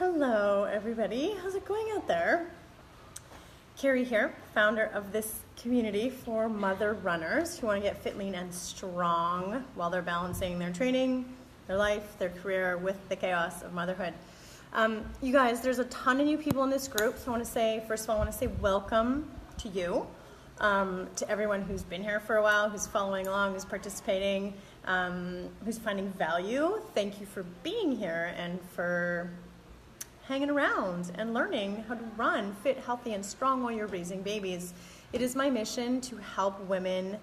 Hello, everybody. How's it going out there? Carrie here, founder of this community for mother runners who want to get fit, lean, and strong while they're balancing their training, their life, their career with the chaos of motherhood. You guys, there's a ton of new people in this group, so I want to say, first of all, I want to say welcome to you, to everyone who's been here for a while, who's following along, who's participating, who's finding value. Thank you for being here and for hanging around and learning how to run fit, healthy, and strong while you're raising babies. It is my mission to help women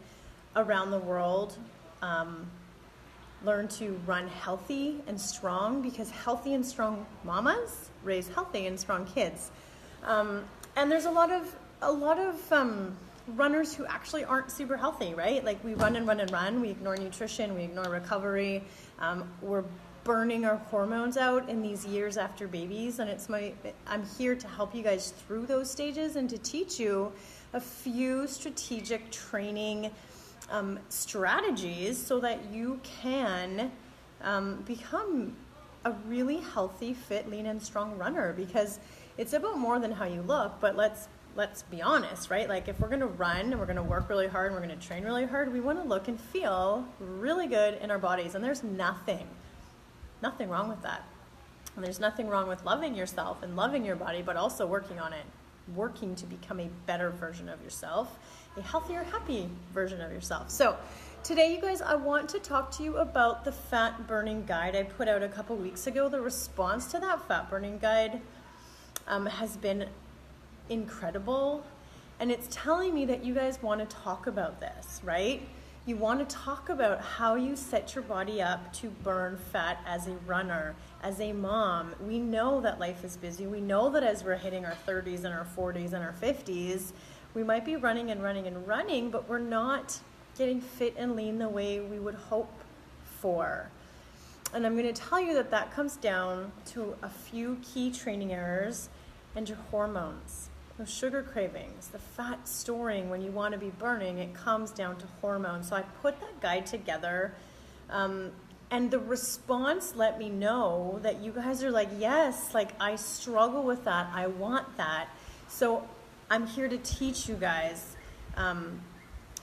around the world learn to run healthy and strong, because healthy and strong mamas raise healthy and strong kids. And there's a lot of runners who actually aren't super healthy, right? Like we run and run and run. We ignore nutrition. We ignore recovery. We're burning our hormones out in these years after babies, and I'm here to help you guys through those stages and to teach you a few strategic training strategies so that you can become a really healthy, fit, lean, and strong runner, because it's about more than how you look. But let's be honest, right? Like if we're going to run and we're going to work really hard and we're going to train really hard, we want to look and feel really good in our bodies, and there's nothing wrong with that. And there's nothing wrong with loving yourself and loving your body, but also working on it, working to become a better version of yourself, a healthier, happy version of yourself. So today, you guys, I want to talk to you about the fat burning guide I put out a couple weeks ago. The response to that fat burning guide has been incredible. And it's telling me that you guys want to talk about this, right? You want to talk about how you set your body up to burn fat as a runner, as a mom. We know that life is busy. We know that as we're hitting our 30s and our 40s and our 50s, we might be running and running and running, but we're not getting fit and lean the way we would hope for. And I'm going to tell you that that comes down to a few key training errors and your hormones. Those sugar cravings, the fat storing when you want to be burning, it comes down to hormones. So I put that guide together, and the response let me know that you guys are like, yes, like I struggle with that, I want that. So I'm here to teach you guys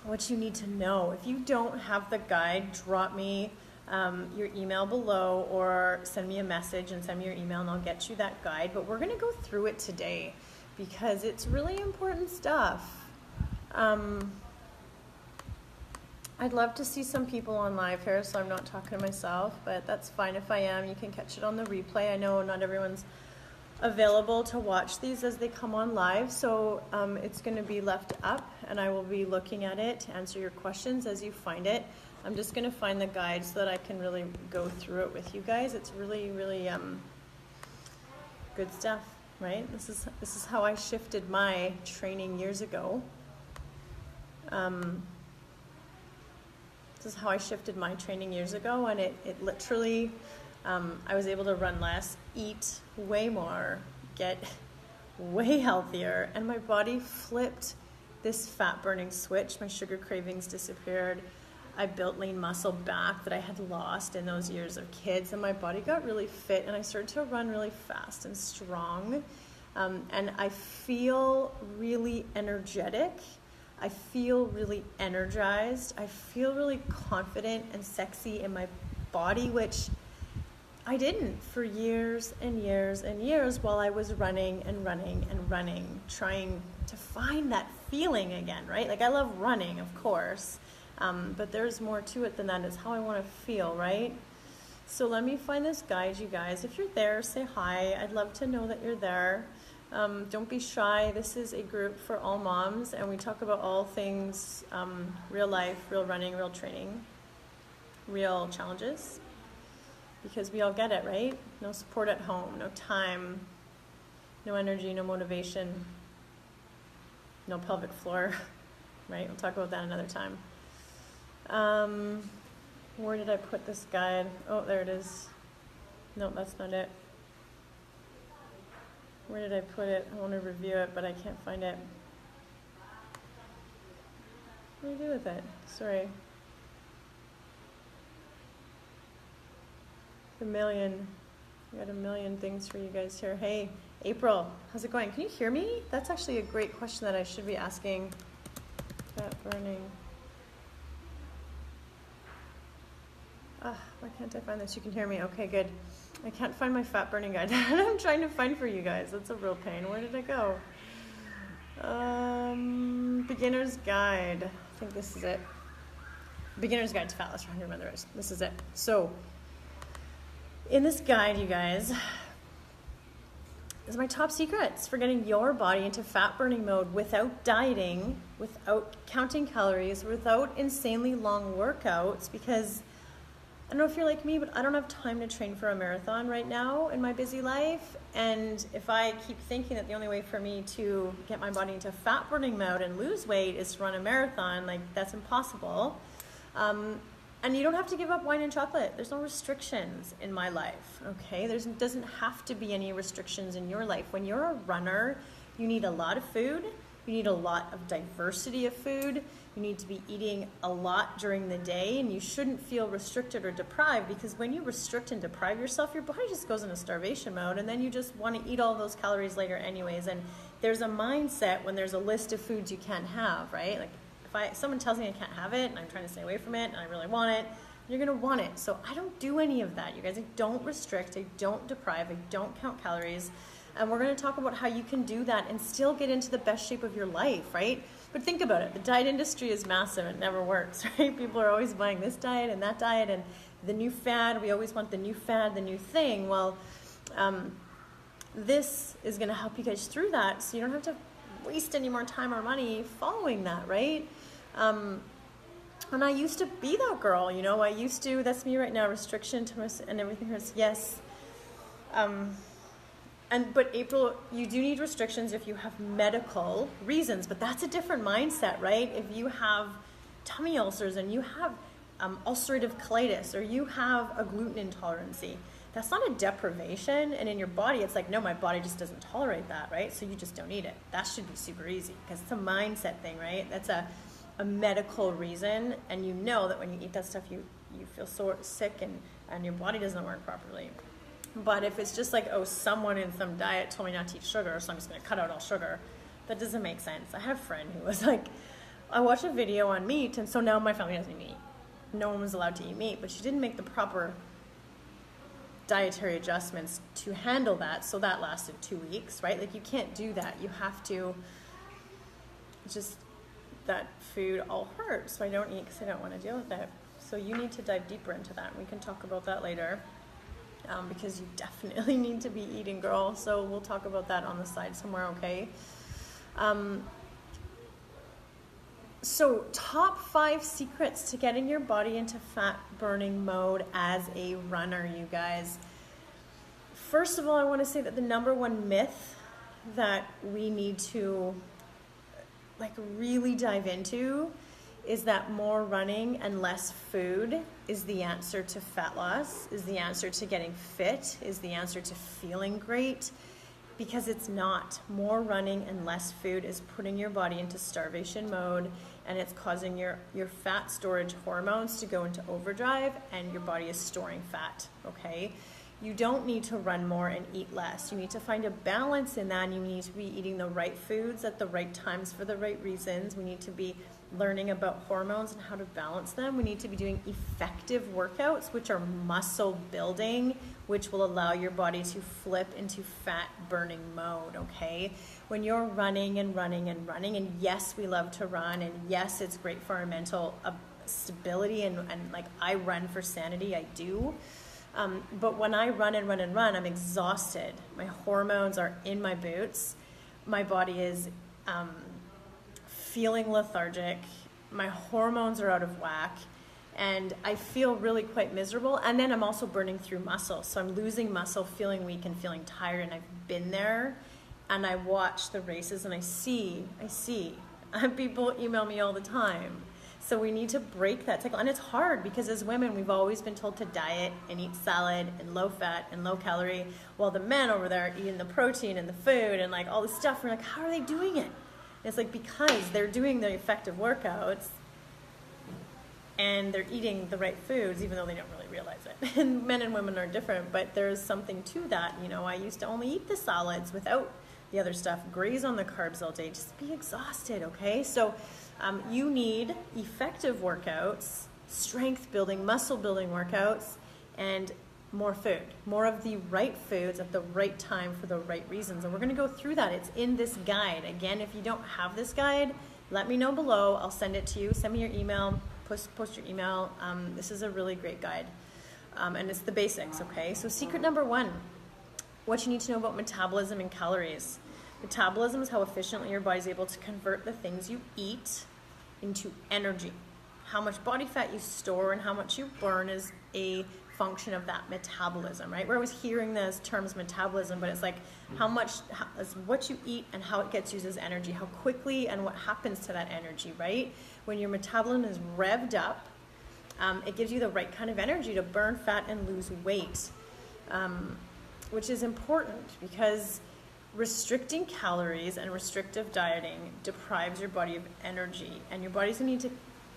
what you need to know. If you don't have the guide, drop me your email below or send me a message and send me your email and I'll get you that guide. But we're going to go through it today, because it's really important stuff. I'd love to see some people on live here, so I'm not talking to myself, but that's fine if I am. You can catch it on the replay. I know not everyone's available to watch these as they come on live, so it's going to be left up, and I will be looking at it to answer your questions as you find it. I'm just going to find the guide so that I can really go through it with you guys. It's really, really good stuff. Right? This is how I shifted my training years ago. This is how I shifted my training years ago, and it literally, I was able to run less, eat way more, get way healthier, and my body flipped this fat burning switch. My sugar cravings disappeared. I built lean muscle back that I had lost in those years of kids, and my body got really fit, and I started to run really fast and strong, and I feel really energetic. I feel really energized. I feel really confident and sexy in my body, which I didn't for years and years and years while I was running and running and running, trying to find that feeling again, right? Like I love running, of course. But there's more to it than that. It's how I want to feel, right? So let me find this guide, you guys. If you're there, say hi. I'd love to know that you're there. Don't be shy. This is a group for all moms, and we talk about all things real life, real running, real training, real challenges, because we all get it, right? No support at home, no time, no energy, no motivation, no pelvic floor, right? We'll talk about that another time. Where did I put this guide? Oh, there it is. No, that's not it. Where did I put it? I want to review it, but I can't find it. What do I do with it? Sorry. The million I got a million things for you guys here. Hey, April, how's it going? Can you hear me? That's actually a great question that I should be asking. Fat burning. Why can't I find this? You can hear me. Okay, good. I can't find my fat burning guide that I'm trying to find for you guys. That's a real pain. Where did it go? Beginner's guide. I think this is it. Beginner's guide to fat loss for 100 mothers. This is it. So, in this guide, you guys, is my top secrets for getting your body into fat burning mode without dieting, without counting calories, without insanely long workouts, because I don't know if you're like me, but I don't have time to train for a marathon right now in my busy life. And if I keep thinking that the only way for me to get my body into fat burning mode and lose weight is to run a marathon, like that's impossible. And you don't have to give up wine and chocolate. There's no restrictions in my life, okay? There doesn't have to be any restrictions in your life. When you're a runner, you need a lot of food. You need a lot of diversity of food. You need to be eating a lot during the day, and you shouldn't feel restricted or deprived, because when you restrict and deprive yourself, your body just goes into starvation mode, and then you just want to eat all those calories later anyways. And there's a mindset when there's a list of foods you can't have, right? Like if someone tells me I can't have it and I'm trying to stay away from it and I really want it, you're going to want it. So I don't do any of that, you guys. I don't restrict, I don't deprive, I don't count calories. And we're going to talk about how you can do that and still get into the best shape of your life, right? But think about it. The diet industry is massive. It never works, right? People are always buying this diet and that diet and the new fad. We always want the new fad, the new thing. Well, this is going to help you guys through that, so you don't have to waste any more time or money following that, right? And I used to be that girl, you know. That's me right now, restriction to my, and everything hurts, yes. But April, you do need restrictions if you have medical reasons, but that's a different mindset, right? If you have tummy ulcers and you have ulcerative colitis, or you have a gluten intolerance, that's not a deprivation, and in your body, it's like, no, my body just doesn't tolerate that, right? So you just don't eat it. That should be super easy, because it's a mindset thing, right? That's a medical reason, and you know that when you eat that stuff, you feel sick, and your body doesn't work properly. But if it's just like, oh, someone in some diet told me not to eat sugar, so I'm just going to cut out all sugar, that doesn't make sense. I had a friend who was like, I watched a video on meat, and so now my family doesn't eat meat. No one was allowed to eat meat, but she didn't make the proper dietary adjustments to handle that, so that lasted 2 weeks, right? Like, you can't do that. You have to just, that food all hurts, so I don't eat because I don't want to deal with it. So you need to dive deeper into that. We can talk about that later, because you definitely need to be eating, girl. So we'll talk about that on the side somewhere, okay? So top 5 secrets to getting your body into fat burning mode as a runner, you guys. First of all, I want to say that the number one myth that we need to really dive into is that more running and less food is the answer to fat loss, is the answer to getting fit, is the answer to feeling great, because it's not. More running and less food is putting your body into starvation mode, and it's causing your fat storage hormones to go into overdrive, and your body is storing fat, okay? You don't need to run more and eat less. You need to find a balance in that, and you need to be eating the right foods at the right times for the right reasons. We need to be learning about hormones and how to balance them. We need to be doing effective workouts, which are muscle building, which will allow your body to flip into fat burning mode, okay? When you're running and running and running, and yes, we love to run, and yes, it's great for our mental stability, and like, I run for sanity, I do. But when I run and run and run, I'm exhausted. My hormones are in my boots. My body is feeling lethargic. My hormones are out of whack. And I feel really quite miserable. And then I'm also burning through muscle. So I'm losing muscle, feeling weak and feeling tired. And I've been there. And I watch the races and I see. People email me all the time. So we need to break that cycle. And it's hard, because as women, we've always been told to diet and eat salad and low fat and low calorie, while the men over there are eating the protein and the food and like all this stuff. We're like, how are they doing it? And it's like, because they're doing the effective workouts and they're eating the right foods, even though they don't really realize it. And men and women are different, but there's something to that. You know, I used to only eat the solids without the other stuff, graze on the carbs all day, just be exhausted, okay? So you need effective workouts, strength building, muscle building workouts, and more food, more of the right foods at the right time for the right reasons. And we're going to go through that. It's in this guide. Again, if you don't have this guide, let me know below. I'll send it to you. Send me your email. Post your email. This is a really great guide. And it's the basics, okay? So secret number 1, what you need to know about metabolism and calories. Metabolism is how efficiently your body is able to convert the things you eat into energy. How much body fat you store and how much you burn is a function of that metabolism, right? We're always hearing those terms metabolism, but it's like it's what you eat and how it gets used as energy, how quickly and what happens to that energy, right? When your metabolism is revved up, it gives you the right kind of energy to burn fat and lose weight, which is important because restricting calories and restrictive dieting deprives your body of energy, and your body's going to need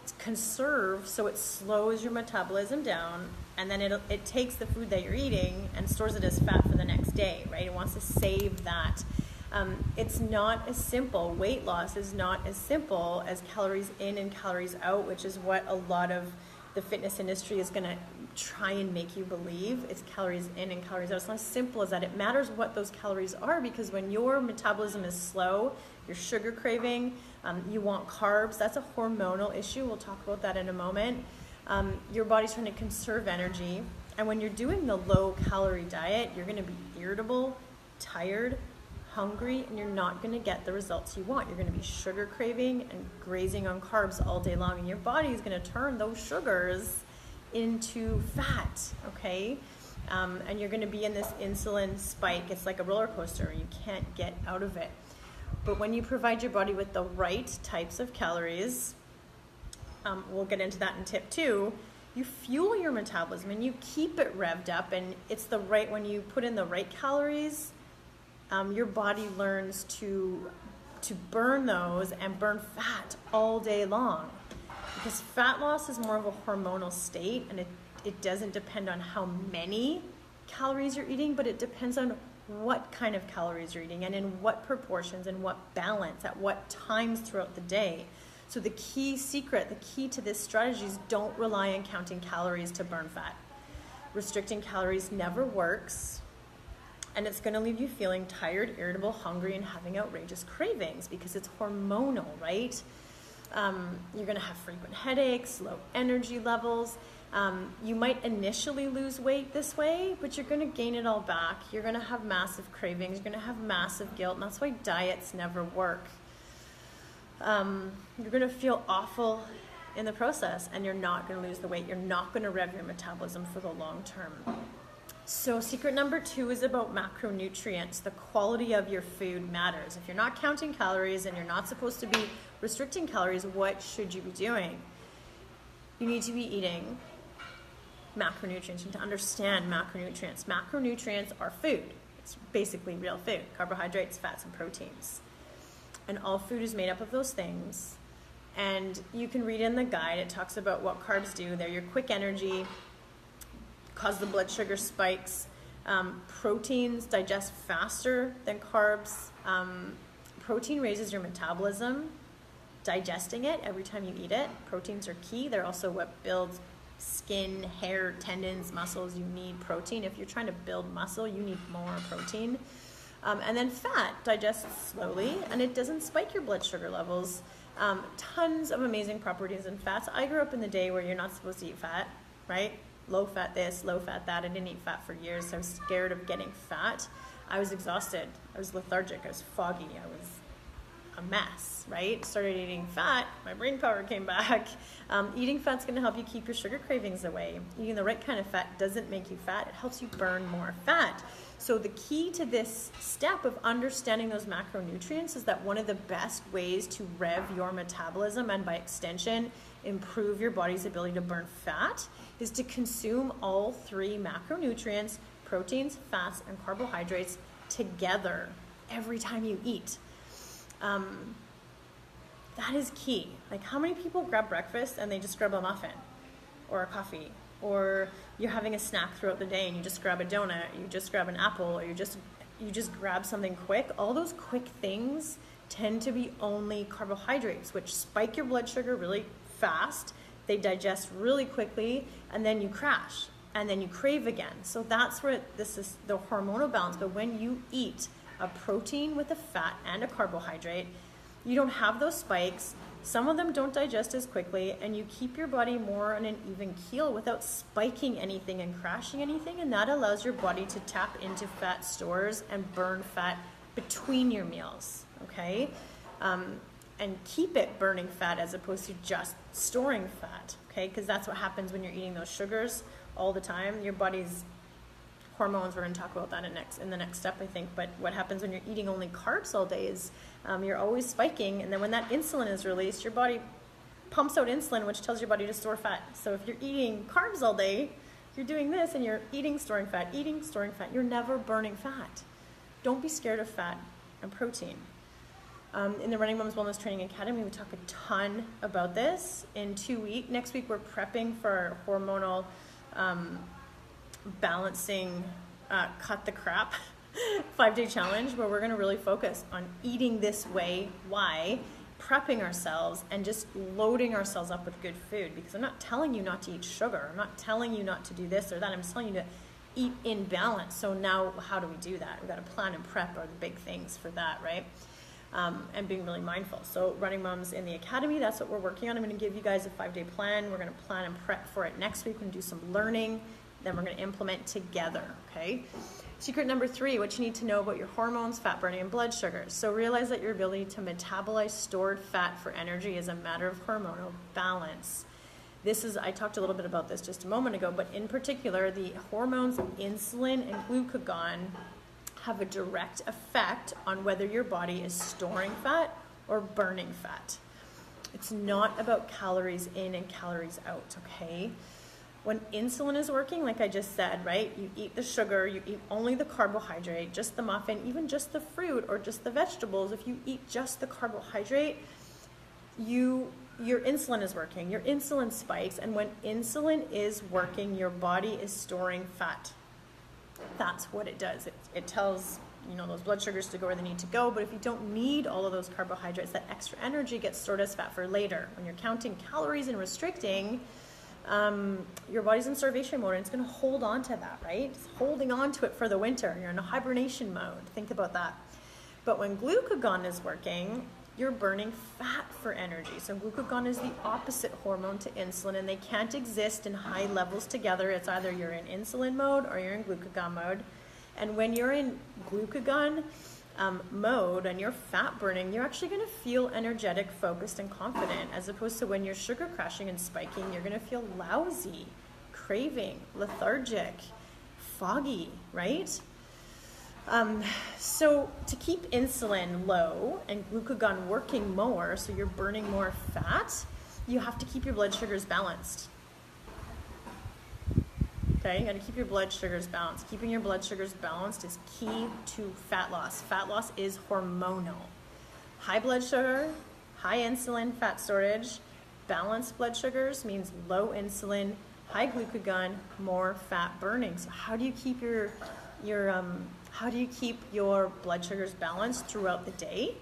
to conserve, so it slows your metabolism down, and then it takes the food that you're eating and stores it as fat for the next day, right? It wants to save that. It's not as simple. Weight loss is not as simple as calories in and calories out, which is what a lot of the fitness industry is going to try and make you believe. It's calories in and calories out. It's not as simple as that. It matters what those calories are, because when your metabolism is slow, you're sugar craving, you want carbs. That's a hormonal issue. We'll talk about that in a moment. Your body's trying to conserve energy. And when you're doing the low calorie diet, you're going to be irritable, tired, hungry, and you're not going to get the results you want. You're going to be sugar craving and grazing on carbs all day long, and your body is going to turn those sugars into fat, okay? And you're going to be in this insulin spike. It's like a roller coaster. You can't get out of it. But when you provide your body with the right types of calories, we'll get into that in tip 2, you fuel your metabolism and you keep it revved up, and it's the right, when you put in the right calories, your body learns to burn those and burn fat all day long. Because fat loss is more of a hormonal state, and it doesn't depend on how many calories you're eating, but it depends on what kind of calories you're eating and in what proportions and what balance at what times throughout the day. So the key to this strategy is don't rely on counting calories to burn fat. Restricting calories never works, and it's going to leave you feeling tired, irritable, hungry, and having outrageous cravings because it's hormonal, right? You're going to have frequent headaches, low energy levels. You might initially lose weight this way, but you're going to gain it all back. You're going to have massive cravings. You're going to have massive guilt, and that's why diets never work. You're going to feel awful in the process, and you're not going to lose the weight. You're not going to rev your metabolism for the long term. So secret number 2 is about macronutrients. The quality of your food matters. If you're not counting calories and you're not supposed to be restricting calories, what should you be doing? You need to be eating macronutrients. You need to understand macronutrients. Macronutrients are food. It's basically real food: carbohydrates, fats, and proteins. And all food is made up of those things. And you can read in the guide, it talks about what carbs do. They're your quick energy, cause the blood sugar spikes. Proteins digest faster than carbs. Protein raises your metabolism, digesting it every time you eat it. Proteins are key. They're also what builds skin, hair, tendons, muscles. You need protein. If you're trying to build muscle, you need more protein. And then fat digests slowly, and it doesn't spike your blood sugar levels. Tons of amazing properties in fats. I grew up in the day where you're not supposed to eat fat, right? Low fat this, low fat that. I didn't eat fat for years, so I was scared of getting fat. I was exhausted. I was lethargic. I was foggy. I was a mess, right? Started eating fat, my brain power came back. Eating fat's going to help you keep your sugar cravings away. Eating the right kind of fat doesn't make you fat. It helps you burn more fat. So the key to this step of understanding those macronutrients is that one of the best ways to rev your metabolism, and by extension improve your body's ability to burn fat, is to consume all 3 macronutrients, proteins, fats, and carbohydrates together every time you eat. That is key. Like, how many people grab breakfast and they just grab a muffin? or a coffee, or you're having a snack throughout the day and you just grab a donut, you just grab an apple, or you just grab something quick. All those quick things tend to be only carbohydrates, which spike your blood sugar really fast. They digest really quickly, and then you crash, and then you crave again. So that's where this is the hormonal balance. But when you eat a protein with a fat and a carbohydrate, you don't have those spikes. Some of them don't digest as quickly, and you keep your body more on an even keel without spiking anything and crashing anything, and that allows your body to tap into fat stores and burn fat between your meals, okay? And keep it burning fat as opposed to just storing fat, okay? Because that's what happens when you're eating those sugars all the time. Your body's hormones, we're going to talk about that in the next step, I think. But what happens when you're eating only carbs all day is you're always spiking, and then when that insulin is released, your body pumps out insulin, which tells your body to store fat. So if you're eating carbs all day, you're doing this, and you're storing fat, you're never burning fat. Don't be scared of fat and protein. In the Running Moms Wellness Training Academy, we talk a ton about this. Next week, we're prepping for our hormonal balancing, cut the crap 5-day challenge, where we're going to really focus on eating this way. Why? Prepping ourselves and just loading ourselves up with good food, because I'm not telling you not to eat sugar. I'm not telling you not to do this or that. I'm just telling you to eat in balance. So now how do we do that? We've got to plan and prep are the big things for that, right? And being really mindful. So Running Moms in the Academy, that's what we're working on. I'm going to give you guys a 5-day plan. We're going to plan and prep for it next week. We're going to do some learning. Then we're going to implement together, okay? Secret number 3, what you need to know about your hormones, fat burning, and blood sugars. So realize that your ability to metabolize stored fat for energy is a matter of hormonal balance. I talked a little bit about this just a moment ago, but in particular, the hormones insulin and glucagon have a direct effect on whether your body is storing fat or burning fat. It's not about calories in and calories out, okay? When insulin is working, like I just said, right? You eat the sugar, you eat only the carbohydrate, just the muffin, even just the fruit or just the vegetables. If you eat just the carbohydrate, your insulin is working, your insulin spikes, and when insulin is working, your body is storing fat. That's what it does. It tells those blood sugars to go where they need to go, but if you don't need all of those carbohydrates, that extra energy gets stored as fat for later. When you're counting calories and restricting, your body's in starvation mode, and it's going to hold on to that, right? It's holding on to it for the winter. You're in a hibernation mode. Think about that. But when glucagon is working, you're burning fat for energy. So glucagon is the opposite hormone to insulin, and they can't exist in high levels together. It's either you're in insulin mode or you're in glucagon mode. And when you're in glucagon mode and you're fat burning, you're actually going to feel energetic, focused, and confident, as opposed to when you're sugar crashing and spiking, you're going to feel lousy, craving, lethargic, foggy, right? So to keep insulin low and glucagon working more, so you're burning more fat, you have to keep your blood sugars balanced. Okay, you got to keep your blood sugars balanced. Keeping your blood sugars balanced is key to fat loss. Fat loss is hormonal. High blood sugar, high insulin, fat storage. Balanced blood sugars means low insulin, high glucagon, more fat burning. So how do you keep your blood sugars balanced throughout the day?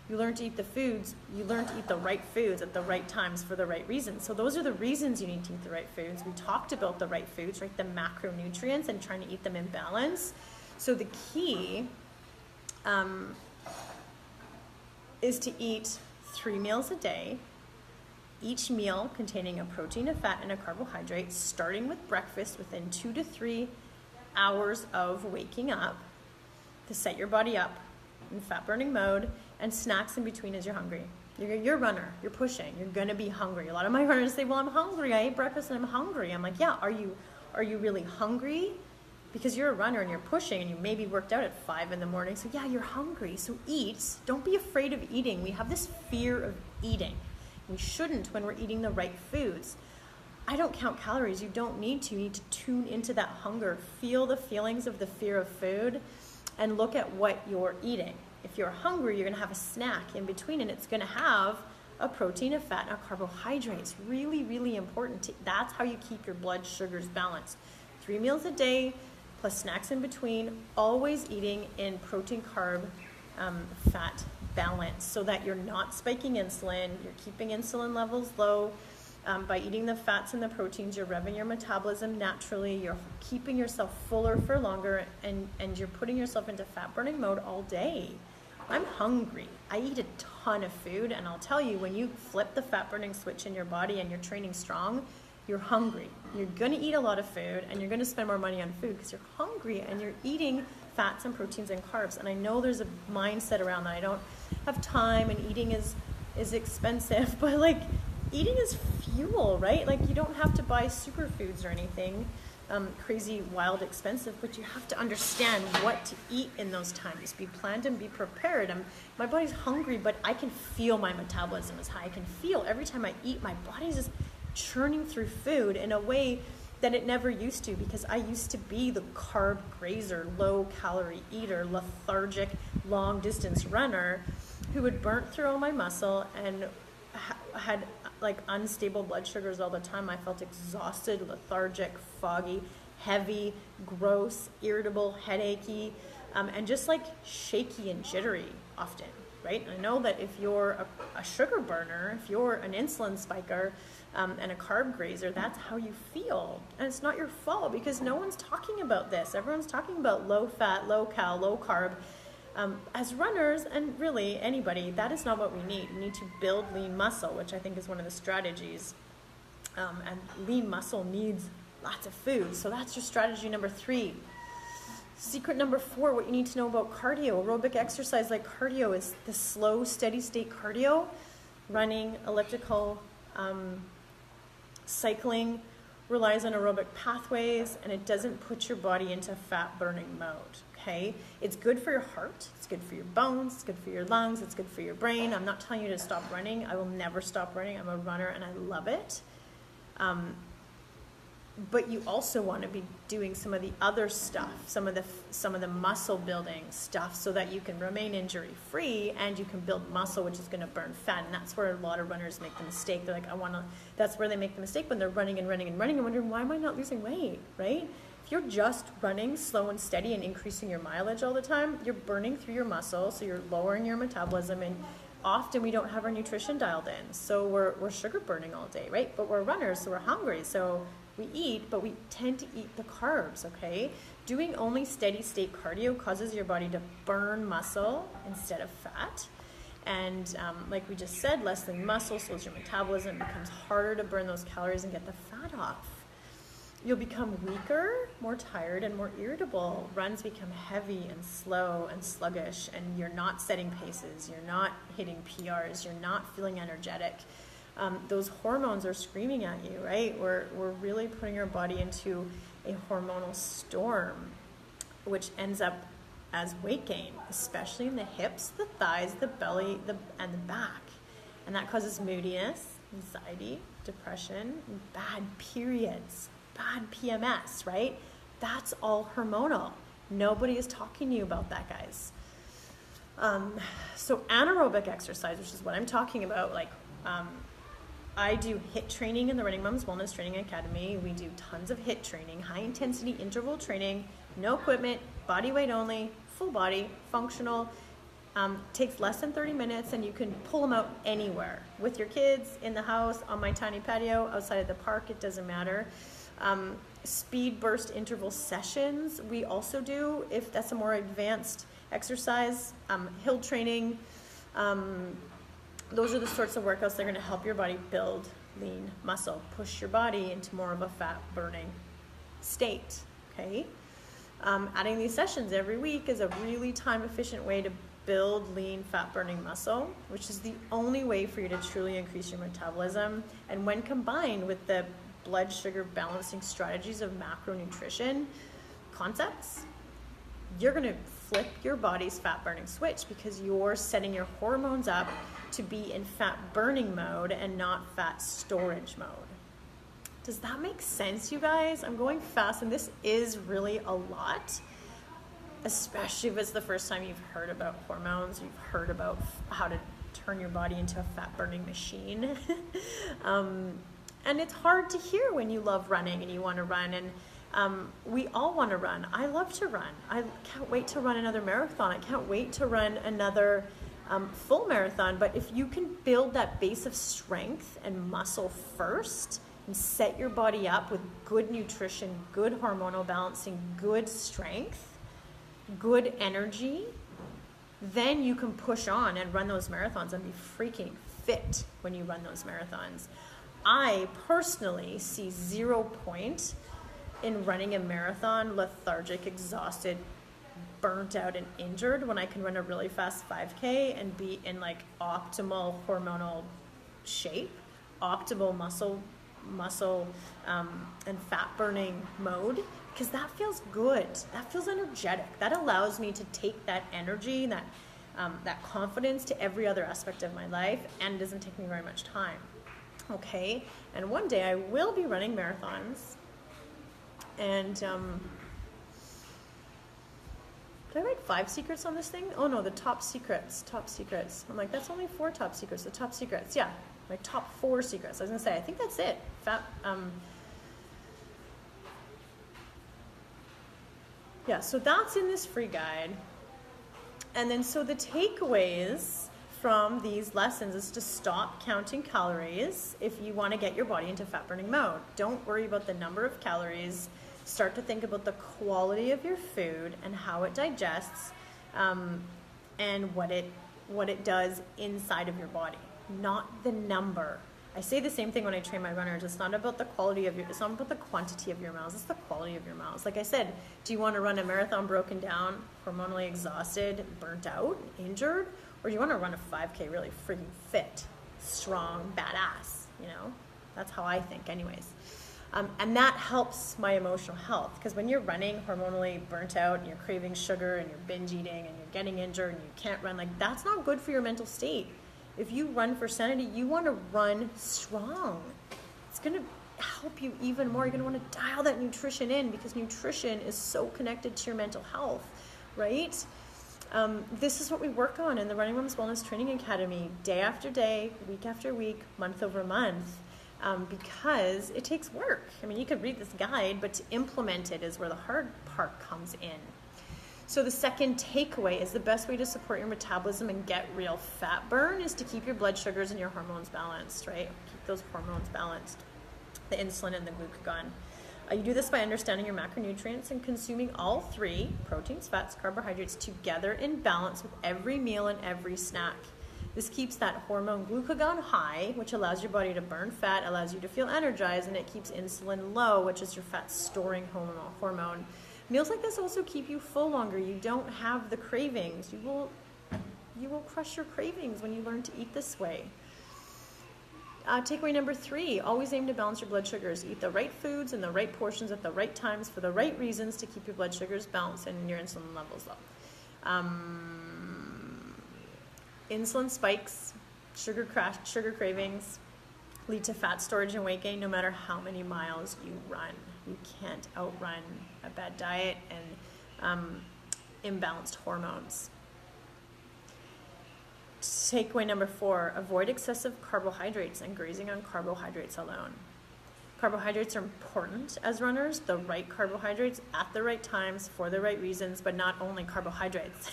You learn to eat the right foods at the right times for the right reasons. So those are the reasons you need to eat the right foods. We talked about the right foods, right? The macronutrients, and trying to eat them in balance. So the key is to eat 3 meals a day, each meal containing a protein, a fat, and a carbohydrate, starting with breakfast within 2 to 3 hours of waking up, to set your body up in fat burning mode, and snacks in between as you're hungry. You're a runner, you're pushing, you're gonna be hungry. A lot of my runners say, well, I'm hungry, I ate breakfast and I'm hungry. I'm like, yeah, are you really hungry? Because you're a runner and you're pushing and you maybe worked out at 5 in the morning, so yeah, you're hungry, so eat. Don't be afraid of eating. We have this fear of eating. We shouldn't when we're eating the right foods. I don't count calories, you don't need to. You need to tune into that hunger, feel the feelings of the fear of food, and look at what you're eating. If you're hungry, you're going to have a snack in between, and it's going to have a protein, a fat, and a carbohydrate. It's really, really important. That's how you keep your blood sugars balanced. 3 meals a day, plus snacks in between, always eating in protein, carb, fat balance, so that you're not spiking insulin, you're keeping insulin levels low. By eating the fats and the proteins, you're revving your metabolism naturally, you're keeping yourself fuller for longer, and you're putting yourself into fat burning mode all day. I'm hungry. I eat a ton of food, and I'll tell you, when you flip the fat burning switch in your body and you're training strong, you're hungry. You're going to eat a lot of food, and you're going to spend more money on food because you're hungry and you're eating fats and proteins and carbs. And I know there's a mindset around that. I don't have time, and eating is expensive, but like, eating is fuel, right? Like, you don't have to buy superfoods or anything crazy, wild, expensive, but you have to understand what to eat in those times. Be planned and be prepared. My body's hungry, but I can feel my metabolism is high. I can feel every time I eat, my body's just churning through food in a way that it never used to, because I used to be the carb grazer, low calorie eater, lethargic, long distance runner who would burn through all my muscle and had like unstable blood sugars all the time. I felt exhausted, lethargic, foggy, heavy, gross, irritable, headachy, and just like shaky and jittery often, right? And I know that if you're a sugar burner, if you're an insulin spiker, and a carb grazer, that's how you feel. And it's not your fault, because no one's talking about this. Everyone's talking about low fat, low cal, low carb. As runners, and really anybody, that is not what we need. We need to build lean muscle, which I think is one of the strategies. And lean muscle needs lots of food. So that's your strategy number 3. Secret number 4, what you need to know about cardio. Aerobic exercise like cardio is the slow, steady state cardio. Running, elliptical, cycling relies on aerobic pathways, and it doesn't put your body into fat burning mode. Okay, it's good for your heart, it's good for your bones, it's good for your lungs, it's good for your brain. I'm not telling you to stop running. I will never stop running. I'm a runner and I love it. But you also want to be doing some of the other stuff, some of the muscle building stuff, so that you can remain injury free and you can build muscle, which is going to burn fat. And that's where a lot of runners make the mistake. They're like, that's where they make the mistake, when they're running and running and running and wondering, why am I not losing weight, right? If you're just running slow and steady and increasing your mileage all the time, you're burning through your muscle, so you're lowering your metabolism, and often we don't have our nutrition dialed in. So we're sugar burning all day, right? But we're runners, so we're hungry. So we eat, but we tend to eat the carbs, okay? Doing only steady state cardio causes your body to burn muscle instead of fat. And like we just said, less lean muscle slows your metabolism. It becomes harder to burn those calories and get the fat off. You'll become weaker, more tired, and more irritable. Runs become heavy and slow and sluggish, and you're not setting paces. You're not hitting PRs. You're not feeling energetic. Those hormones are screaming at you, right? We're really putting our body into a hormonal storm, which ends up as weight gain, especially in the hips, the thighs, the belly, and the back. And that causes moodiness, anxiety, depression, bad periods, bad PMS, right? That's all hormonal. Nobody is talking to you about that, guys. So anaerobic exercise, which is what I'm talking about, like I do HIIT training in the Running Moms Wellness Training Academy. We do tons of HIIT training, high intensity interval training, no equipment, body weight only, full body, functional. Takes less than 30 minutes, and you can pull them out anywhere, with your kids, in the house, on my tiny patio, outside of the park, it doesn't matter. Speed burst interval sessions we also do, if that's a more advanced exercise. Hill training, those are the sorts of workouts that are going to help your body build lean muscle, push your body into more of a fat burning state, okay? Adding these sessions every week is a really time efficient way to build lean fat burning muscle, which is the only way for you to truly increase your metabolism. And when combined with the blood sugar balancing strategies of macronutrition concepts, you're going to flip your body's fat burning switch, because you're setting your hormones up to be in fat burning mode and not fat storage mode. Does that make sense, you guys? I'm going fast, and this is really a lot, especially if it's the first time you've heard about hormones, you've heard about how to turn your body into a fat burning machine. And it's hard to hear when you love running and you want to run. And we all want to run. I love to run. I can't wait to run another marathon. I can't wait to run another full marathon. But if you can build that base of strength and muscle first and set your body up with good nutrition, good hormonal balancing, good strength, good energy, then you can push on and run those marathons and be freaking fit when you run those marathons. I personally see 0 point in running a marathon lethargic, exhausted, burnt out, and injured when I can run a really fast 5K and be in like optimal hormonal shape, optimal muscle and fat burning mode, because that feels good. That feels energetic. That allows me to take that energy, that confidence to every other aspect of my life, and it doesn't take me very much time. Okay, and one day I will be running marathons, and did I write 5 secrets on this thing? Oh no, the top secrets. I'm like, that's only 4 top secrets. The top secrets, yeah, my top 4 secrets. I was gonna say, I think that's it. Yeah, so that's in this free guide. And then so the takeaways from these lessons is to stop counting calories if you want to get your body into fat burning mode. Don't worry about the number of calories. Start to think about the quality of your food and how it digests, and what it does inside of your body, not the number. I say the same thing when I train my runners. It's not about the quality of it's not about the quantity of your miles, it's the quality of your miles. Like I said, do you want to run a marathon broken down, hormonally exhausted, burnt out, injured? Or do you want to run a 5K really freaking fit, strong, badass? You know, that's how I think anyways. And that helps my emotional health, because when you're running hormonally burnt out and you're craving sugar and you're binge eating and you're getting injured and you can't run, like that's not good for your mental state. If you run for sanity, you want to run strong. It's going to help you even more. You're going to want to dial that nutrition in, because nutrition is so connected to your mental health, right? This is what we work on in the Running Moms Wellness Training Academy, day after day, week after week, month over month, because it takes work. I mean, you could read this guide, but to implement it is where the hard part comes in. So the second takeaway is the best way to support your metabolism and get real fat burn is to keep your blood sugars and your hormones balanced, right? Keep those hormones balanced, the insulin and the glucagon. You do this by understanding your macronutrients and consuming all 3, proteins, fats, carbohydrates, together in balance with every meal and every snack. This keeps that hormone glucagon high, which allows your body to burn fat, allows you to feel energized, and it keeps insulin low, which is your fat storing hormone. Meals like this also keep you full longer. You don't have the cravings. You will crush your cravings when you learn to eat this way. Takeaway number 3, always aim to balance your blood sugars. Eat the right foods in the right portions at the right times for the right reasons to keep your blood sugars balanced and your insulin levels low. Insulin spikes, sugar crash, sugar cravings lead to fat storage and weight gain no matter how many miles you run. You can't outrun a bad diet and imbalanced hormones. Takeaway number 4, avoid excessive carbohydrates and grazing on carbohydrates alone. Carbohydrates are important as runners, the right carbohydrates at the right times for the right reasons, but not only carbohydrates.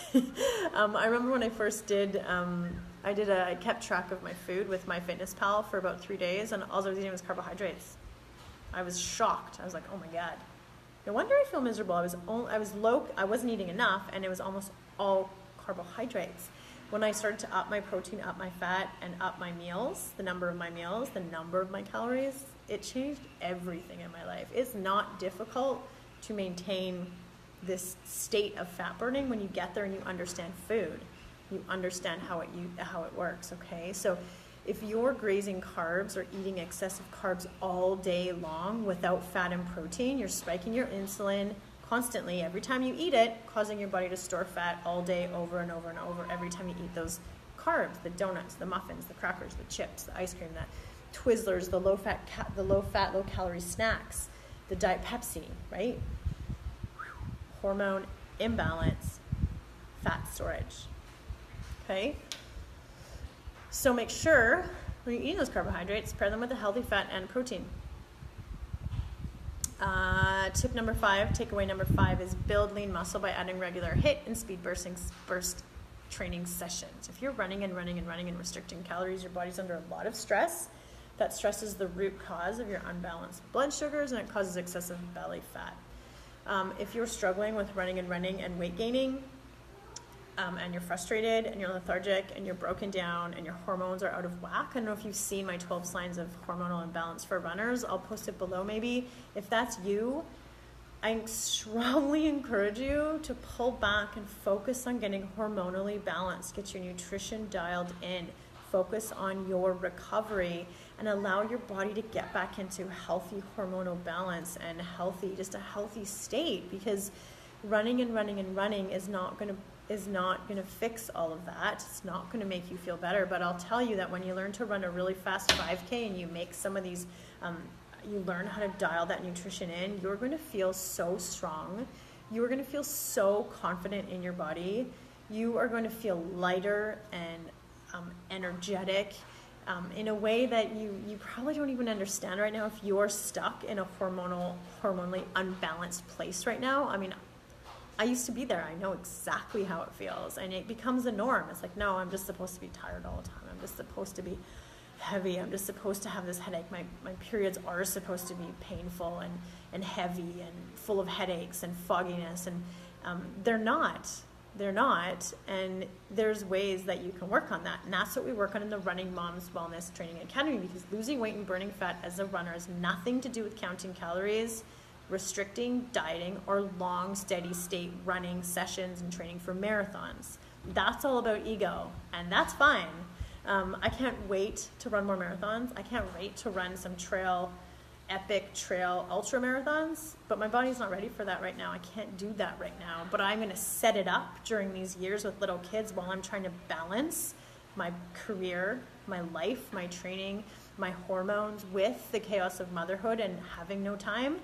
I remember when I first I kept track of my food with MyFitnessPal for about 3 days, and all I was eating was carbohydrates. I was shocked. I was like, oh my God. No wonder I feel miserable. I wasn't eating enough, and it was almost all carbohydrates. When I started to up my protein, up my fat, and up my meals, the number of my meals, the number of my calories, it changed everything in my life. It's not difficult to maintain this state of fat burning when you get there and you understand food. You understand how it works, okay? So if you're grazing carbs or eating excessive carbs all day long without fat and protein, you're spiking your insulin constantly every time you eat it, causing your body to store fat all day over and over and over every time you eat those carbs, the donuts, the muffins, the crackers, the chips, the ice cream, the Twizzlers, the low-fat, low-calorie snacks, the Diet Pepsi, right? Hormone imbalance, fat storage, okay? So make sure when you're eating those carbohydrates, pair them with a healthy fat and protein. Tip number 5, takeaway number 5 is build lean muscle by adding regular HIIT and speed burst training sessions. If you're running and restricting calories, your body's under a lot of stress. That stress is the root cause of your unbalanced blood sugars, and it causes excessive belly fat. If you're struggling with running and weight gaining, and you're frustrated and you're lethargic and you're broken down and your hormones are out of whack. I don't know if you've seen my 12 signs of hormonal imbalance for runners. I'll post it below maybe. If that's you, I strongly encourage you to pull back and focus on getting hormonally balanced. Get your nutrition dialed in. Focus on your recovery and allow your body to get back into healthy hormonal balance and just a healthy state, because running is not going to fix all of that. It's not going to make you feel better. But I'll tell you that when you learn to run a really fast 5K and you make some of these, you learn how to dial that nutrition in, you're going to feel so strong. You're going to feel so confident in your body. You are going to feel lighter and energetic in a way that you probably don't even understand right now if you're stuck in a hormonally unbalanced place right now. I mean, I used to be there. I know exactly how it feels, and it becomes a norm. It's like, no, I'm just supposed to be tired all the time. I'm just supposed to be heavy. I'm just supposed to have this headache. My periods are supposed to be painful and heavy and full of headaches and fogginess, and they're not. They're not, and there's ways that you can work on that, and that's what we work on in the Running Moms Wellness Training Academy, because losing weight and burning fat as a runner has nothing to do with counting calories, restricting, dieting, or long, steady state running sessions and training for marathons. That's all about ego, and that's fine. I can't wait to run more marathons. I can't wait to run some epic trail ultra marathons, but my body's not ready for that right now. I can't do that right now, but I'm going to set it up during these years with little kids while I'm trying to balance my career, my life, my training, my hormones with the chaos of motherhood and having no time.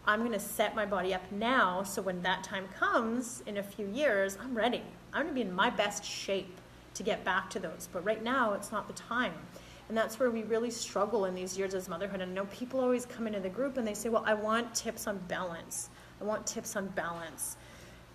I'm going to set my body up now so when that time comes in a few years, I'm ready. I'm going to be in my best shape to get back to those, but right now it's not the time. And that's where we really struggle in these years as motherhood. And I know people always come into the group and they say, well, I want tips on balance. I want tips on balance.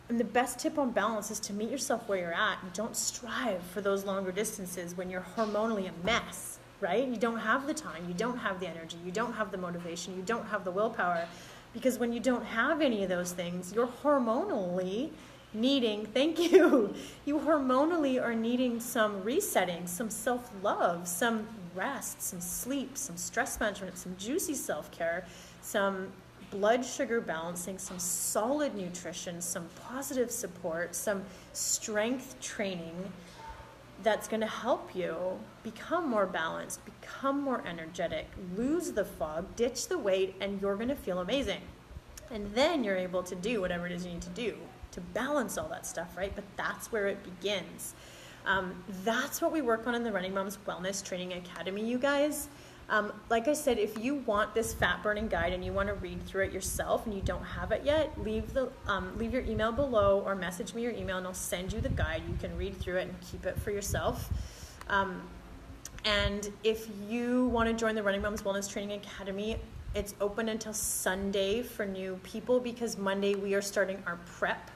And the best tip on balance is to meet yourself where you're at. And don't strive for those longer distances when you're hormonally a mess, right? You don't have the time. You don't have the energy. You don't have the motivation. You don't have the willpower. Because when you don't have any of those things, you're hormonally needing, you hormonally are needing some resetting, some self-love, some rest, some sleep, some stress management, some juicy self-care, some blood sugar balancing, some solid nutrition, some positive support, some strength training that's going to help you become more balanced, become more energetic, lose the fog, ditch the weight, and you're going to feel amazing. And then you're able to do whatever it is you need to do to balance all that stuff, right? But that's where it begins. That's what we work on in the Running Moms Wellness Training Academy, you guys. Like I said, if you want this fat burning guide and you want to read through it yourself and you don't have it yet, leave your email below or message me your email and I'll send you the guide. You can read through it and keep it for yourself. And if you want to join the Running Moms Wellness Training Academy, it's open until Sunday for new people, because Monday we are starting our prep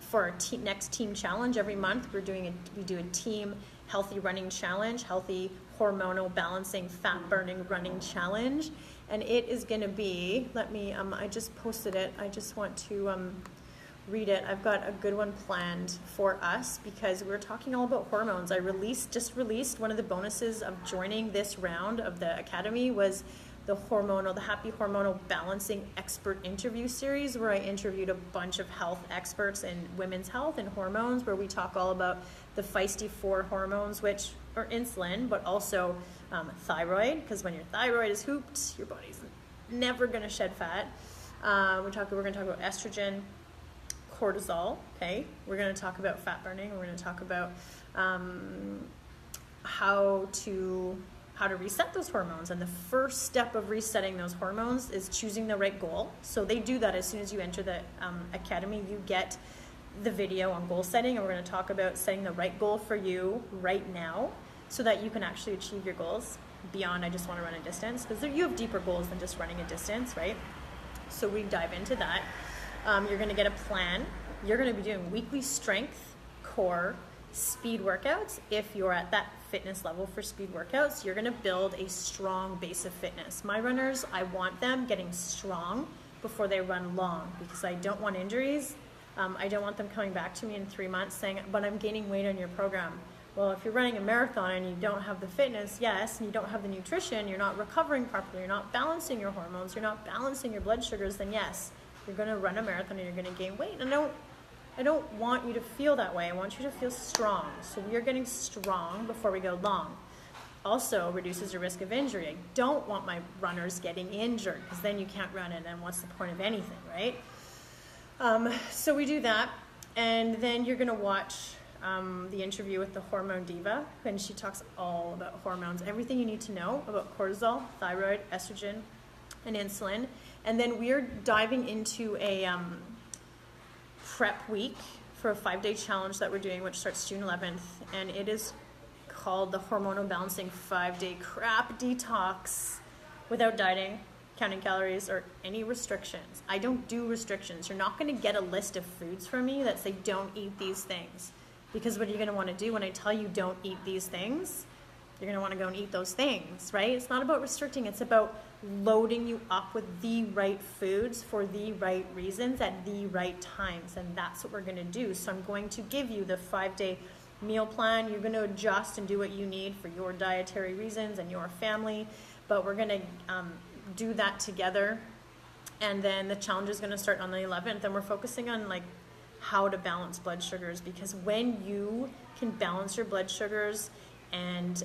for our next team challenge. Every month we do a team healthy running challenge, healthy hormonal balancing fat burning running challenge, and it is going to be, I just posted it, I just want to read it. I've got a good one planned for us because we're talking all about hormones. I just released one of the bonuses of joining this round of the academy was the Happy Hormonal Balancing Expert Interview Series, where I interviewed a bunch of health experts in women's health and hormones, where we talk all about the feisty 4 hormones, which are insulin, but also thyroid, because when your thyroid is hooped, your body's never going to shed fat. We're going to talk about estrogen, cortisol, okay? We're going to talk about fat burning. We're going to talk about how to reset those hormones. And the first step of resetting those hormones is choosing the right goal. So they do that as soon as you enter the academy. You get the video on goal setting, and we're going to talk about setting the right goal for you right now. so that you can actually achieve your goals beyond I just want to run a distance, because you have deeper goals than just running a distance, right? So we dive into that. You're going to get a plan. You're going to be doing weekly strength, core, speed workouts. If you're at that fitness level for speed workouts, you're going to build a strong base of fitness. My runners, I want them getting strong before they run long, because I don't want injuries. I don't want them coming back to me in 3 months saying, but I'm gaining weight on your program. Well, if you're running a marathon and you don't have the fitness, yes, and you don't have the nutrition, you're not recovering properly, you're not balancing your hormones, you're not balancing your blood sugars, then yes, you're going to run a marathon and you're going to gain weight. And I don't want you to feel that way. I want you to feel strong. So we are getting strong before we go long. Also reduces your risk of injury. I don't want my runners getting injured, because then you can't run, and then what's the point of anything, right? So we do that, and then you're going to watch the interview with the hormone diva, and she talks all about hormones, everything you need to know about cortisol, thyroid, estrogen, and insulin. And then we're diving into a prep week for a 5-day challenge that we're doing, which starts June 11th, and it is called the Hormonal Balancing 5-Day Crap Detox without dieting, counting calories, or any restrictions. I don't do restrictions. You're not going to get a list of foods from me that say don't eat these things, because what are you going to want to do when I tell you don't eat these things? You're going to want to go and eat those things, right? It's not about restricting. It's about loading you up with the right foods for the right reasons at the right times, and that's what we're going to do. So I'm going to give you the 5-day meal plan. You're going to adjust and do what you need for your dietary reasons and your family, but we're going to do that together. And then the challenge is going to start on the 11th, and we're focusing on like how to balance blood sugars, because when you can balance your blood sugars and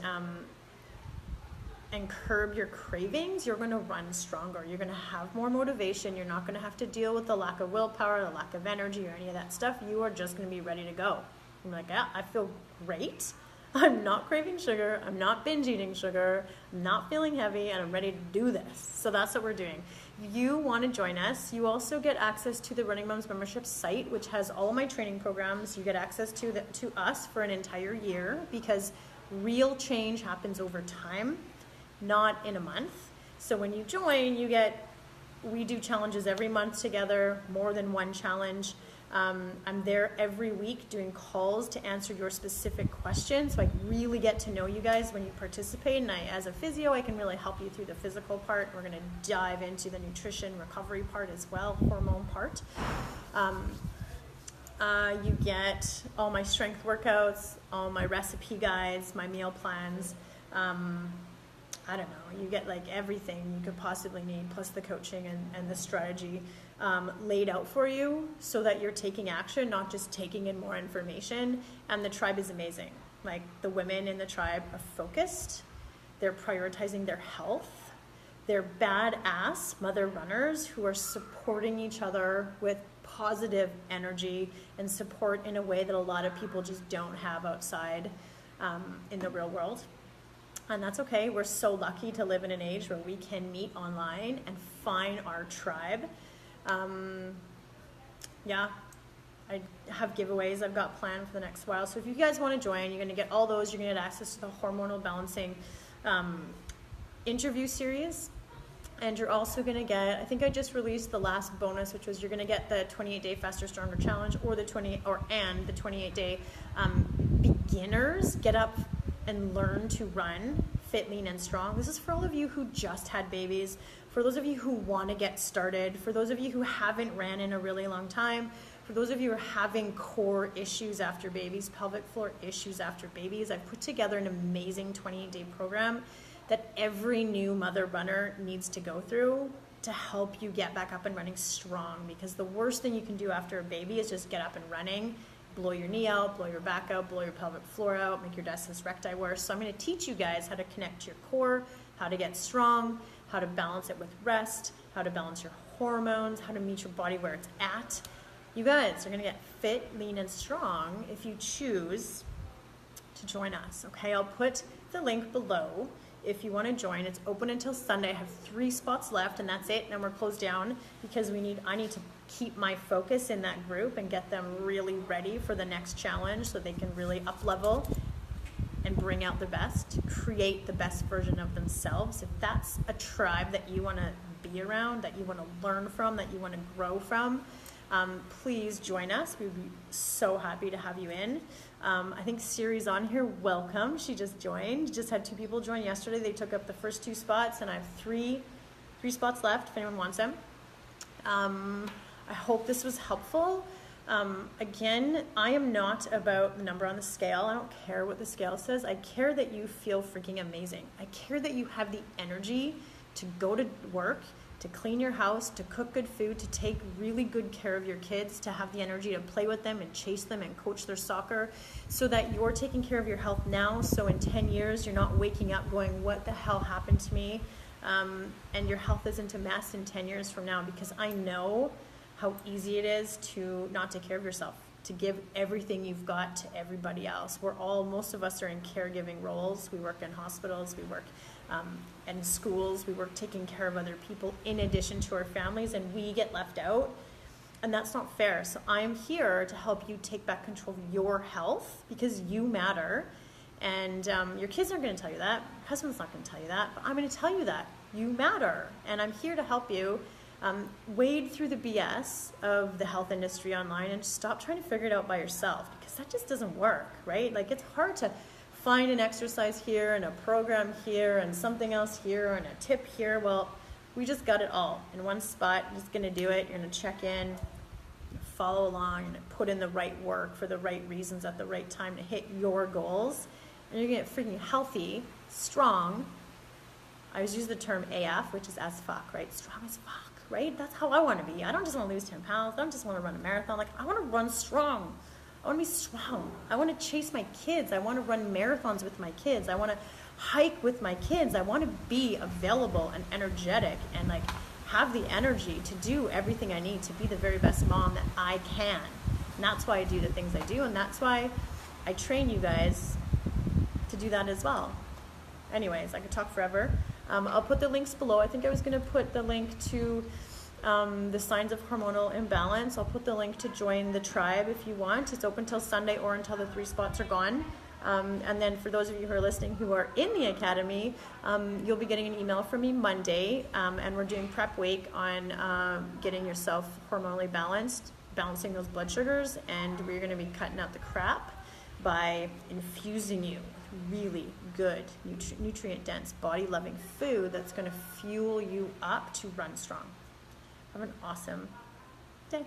curb your cravings, you're going to run stronger. You're going to have more motivation. You're not going to have to deal with the lack of willpower, the lack of energy, or any of that stuff. You are just going to be ready to go. I'm like, yeah, I feel great. I'm not craving sugar. I'm not binge eating sugar. I'm not feeling heavy, and I'm ready to do this. So that's what we're doing. If you want to join us, you also get access to the Running Moms membership site, which has all of my training programs. You get access to us for an entire year, because real change happens over time, not in a month. So when you join, we do challenges every month together, more than one challenge. I'm there every week doing calls to answer your specific questions, so I really get to know you guys when you participate, and as a physio, I can really help you through the physical part. We're going to dive into the nutrition recovery part as well, hormone part. You get all my strength workouts, all my recipe guides, my meal plans. I don't know, you get like everything you could possibly need, plus the coaching and the strategy laid out for you, so that you're taking action, not just taking in more information. And the tribe is amazing. Like, the women in the tribe are focused. They're prioritizing their health. They're badass mother runners who are supporting each other with positive energy and support in a way that a lot of people just don't have outside in the real world. And that's okay. We're so lucky to live in an age where we can meet online and find our tribe. Yeah, I have giveaways I've got planned for the next while. So if you guys want to join, you're going to get all those. You're going to get access to the hormonal balancing interview series. And you're also going to get, I think I just released the last bonus, which was you're going to get the 28-day Faster Stronger Challenge, or the 28-day beginners get up and learn to run fit, lean, and strong. This is for all of you who just had babies, for those of you who want to get started, for those of you who haven't ran in a really long time, for those of you who are having core issues after babies, pelvic floor issues after babies. I've put together an amazing 28-day program that every new mother runner needs to go through to help you get back up and running strong, because the worst thing you can do after a baby is just get up and running. Blow your knee out, blow your back out, blow your pelvic floor out, make your discus recti worse. So I'm going to teach you guys how to connect to your core, how to get strong, how to balance it with rest, how to balance your hormones, how to meet your body where it's at. You guys are going to get fit, lean, and strong if you choose to join us. Okay, I'll put the link below if you want to join. It's open until Sunday. I have 3 spots left, and that's it. And we're closed down because I need to keep my focus in that group and get them really ready for the next challenge so they can really up level and bring out the best, to create the best version of themselves. If that's a tribe that you want to be around, that you want to learn from, that you want to grow from, please join us. We'd be so happy to have you in. I think Siri's on here. Welcome. She just joined. Just had 2 people join yesterday. They took up the first 2 spots, and I have three spots left if anyone wants them. I hope this was helpful. Again, I am not about the number on the scale. I don't care what the scale says. I care that you feel freaking amazing. I care that you have the energy to go to work, to clean your house, to cook good food, to take really good care of your kids, to have the energy to play with them and chase them and coach their soccer, so that you're taking care of your health now, so in 10 years you're not waking up going, what the hell happened to me? And your health isn't a mess in 10 years from now, because I know how easy it is to not take care of yourself, to give everything you've got to everybody else. Most of us are in caregiving roles. We work in hospitals, we work in schools, we work taking care of other people in addition to our families, and we get left out. And that's not fair. So I'm here to help you take back control of your health, because you matter. And your kids aren't going to tell you that. Your husband's not going to tell you that. But I'm going to tell you that. You matter. And I'm here to help you wade through the BS of the health industry online and stop trying to figure it out by yourself, because that just doesn't work, right? Like, it's hard to find an exercise here and a program here and something else here and a tip here. Well, we just got it all in one spot. You're just going to do it. You're going to check in, follow along, and put in the right work for the right reasons at the right time to hit your goals. And you're going to get freaking healthy, strong. I always use the term AF, which is as fuck, right? Strong as fuck, right? That's how I want to be. I don't just want to lose 10 pounds. I don't just want to run a marathon. Like, I want to run strong. I want to be strong. I want to chase my kids. I want to run marathons with my kids. I want to hike with my kids. I want to be available and energetic and like have the energy to do everything I need to be the very best mom that I can. And that's why I do the things I do, and that's why I train you guys to do that as well. Anyways, I could talk forever. I'll put the links below. I think I was going to put the link to the signs of hormonal imbalance. I'll put the link to join the tribe if you want. It's open till Sunday or until the 3 spots are gone. And then for those of you who are listening who are in the academy, you'll be getting an email from me Monday, and we're doing prep week on getting yourself hormonally balanced, balancing those blood sugars, and we're going to be cutting out the crap by infusing you with really good, nutrient-dense, body-loving food that's going to fuel you up to run strong. Have an awesome day.